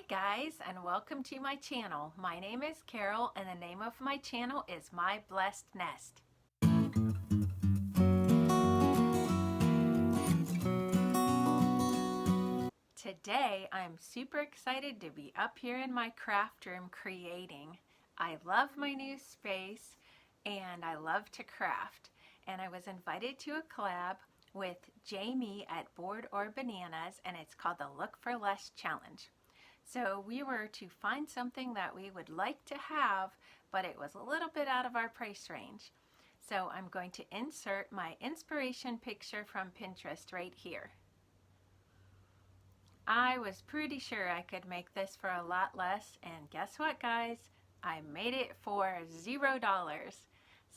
guys, and welcome to my channel. My name is Carol and the name of my channel is My Blessed Nest. Today I'm super excited to be up here in my craft room creating. I love my new space and I love to craft, and I was invited to a collab with Jamie at Board or Bananas, and it's called the Look for Less Challenge. So we were to find something that we would like to have, but it was a little bit out of our price range. So I'm going to insert my inspiration picture from Pinterest right here. I was pretty sure I could make this for a lot less, and guess what, guys? I made it for $0.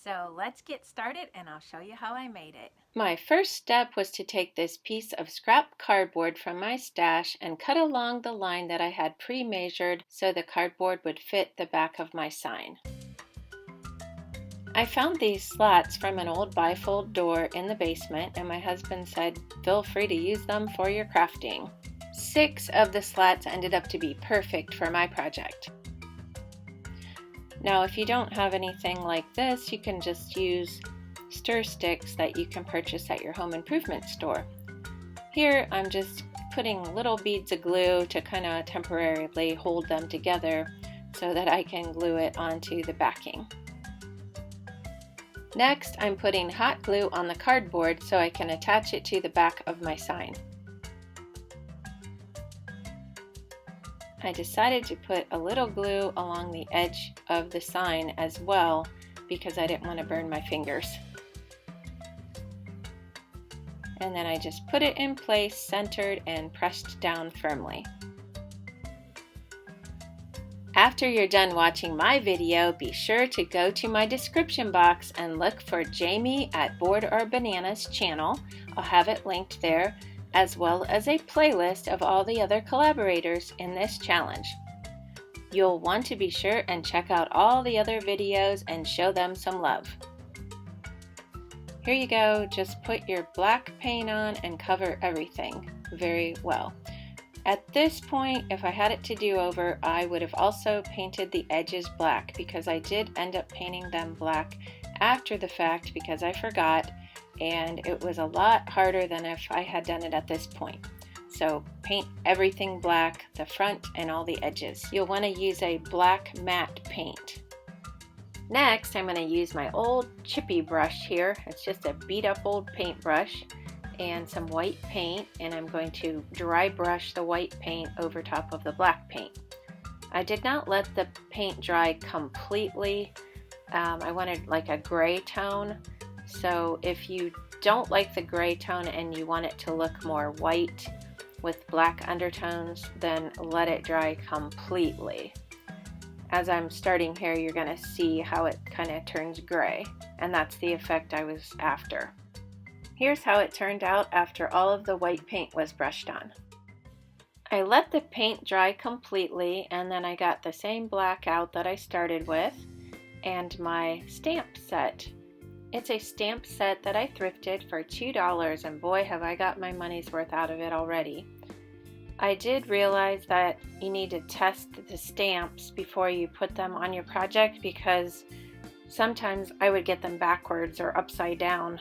So let's get started and I'll show you how I made it. My first step was to take this piece of scrap cardboard from my stash and cut along the line that I had pre-measured so the cardboard would fit the back of my sign. I found these slats from an old bifold door in the basement, and my husband said, feel free to use them for your crafting. 6 of the slats ended up to be perfect for my project. Now, if you don't have anything like this, you can just use stir sticks that you can purchase at your home improvement store. Here, I'm just putting little beads of glue to kind of temporarily hold them together so that I can glue it onto the backing. Next, I'm putting hot glue on the cardboard so I can attach it to the back of my sign. I decided to put a little glue along the edge of the sign as well because I didn't want to burn my fingers. And then I just put it in place, centered, and pressed down firmly. After you're done watching my video, be sure to go to my description box and look for Jamie at Board or Bananas channel. I'll have it linked there, as well as a playlist of all the other collaborators in this challenge. You'll want to be sure and check out all the other videos and show them some love. Here you go, just put your black paint on and cover everything very well. At this point, if I had it to do over, I would have also painted the edges black, because I did end up painting them black after the fact because I forgot, and it was a lot harder than if I had done it at this point. So paint everything black, the front and all the edges. You'll want to use a black matte paint. Next, I'm going to use my old chippy brush here. It's just a beat up old paintbrush and some white paint, and I'm going to dry brush the white paint over top of the black paint. I did not let the paint dry completely. I wanted like a gray tone. So if you don't like the gray tone and you want it to look more white with black undertones, then let it dry completely. As I'm starting here, you're going to see how it kind of turns gray, and that's the effect I was after. Here's how it turned out after all of the white paint was brushed on. I let the paint dry completely, and then I got the same black out that I started with and my stamp set. It's a stamp set that I thrifted for $2, and boy have I got my money's worth out of it already. I did realize that you need to test the stamps before you put them on your project, because sometimes I would get them backwards or upside down.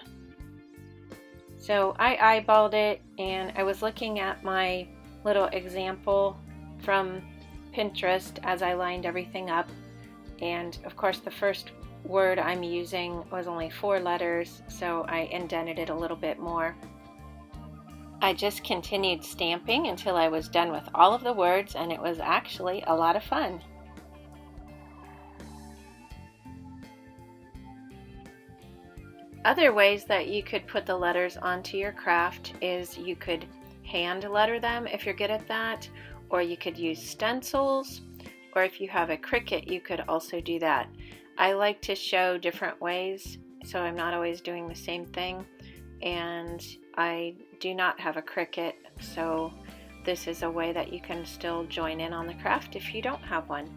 So I eyeballed it, and I was looking at my little example from Pinterest as I lined everything up, and of course the first word I'm using was only 4 letters, so I indented it a little bit more. I just continued stamping until I was done with all of the words, and it was actually a lot of fun. Other ways that you could put the letters onto your craft is you could hand letter them if you're good at that, or you could use stencils, or if you have a Cricut, you could also do that. I like to show different ways, so I'm not always doing the same thing, and I do not have a Cricut, so this is a way that you can still join in on the craft if you don't have one.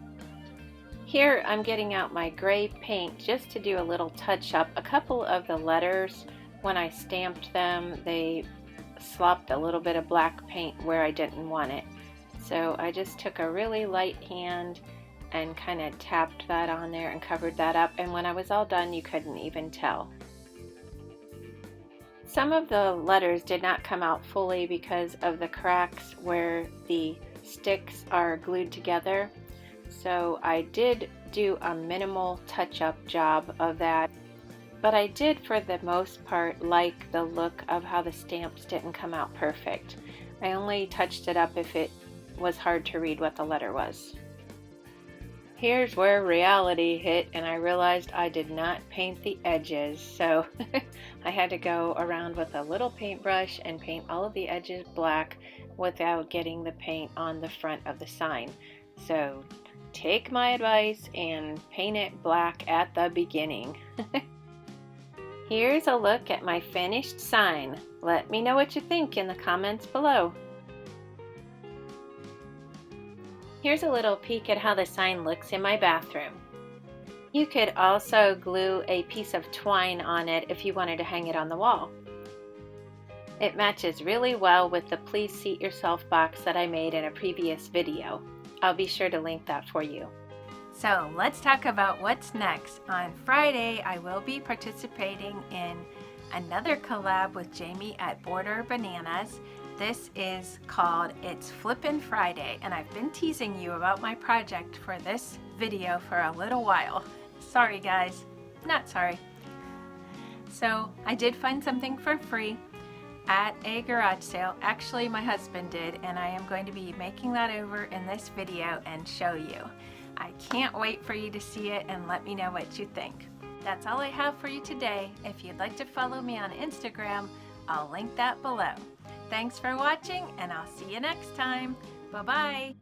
Here I'm getting out my gray paint just to do a little touch up. A couple of the letters, when I stamped them, they slopped a little bit of black paint where I didn't want it. So I just took a really light hand and kind of tapped that on there and covered that up, and when I was all done you couldn't even tell. Some of the letters did not come out fully because of the cracks where the sticks are glued together, so I did do a minimal touch-up job of that, but I did for the most part like the look of how the stamps didn't come out perfect. I only touched it up if it was hard to read what the letter was. Here's where reality hit and I realized I did not paint the edges, so I had to go around with a little paintbrush and paint all of the edges black without getting the paint on the front of the sign. So take my advice and paint it black at the beginning. Here's a look at my finished sign. Let me know what you think in the comments below. Here's a little peek at how the sign looks in my bathroom. You could also glue a piece of twine on it if you wanted to hang it on the wall. It matches really well with the Please Seat Yourself box that I made in a previous video. I'll be sure to link that for you. So let's talk about what's next. On Friday, I will be participating in another collab with Jamie at Border Bananas. This is called It's Flippin' Friday, and I've been teasing you about my project for this video for a little while. Sorry guys, not sorry. So I did find something for free at a garage sale. Actually, my husband did, and I am going to be making that over in this video and show you. I can't wait for you to see it and let me know what you think. That's all I have for you today. If you'd like to follow me on Instagram, I'll link that below. Thanks for watching, and I'll see you next time. Bye-bye.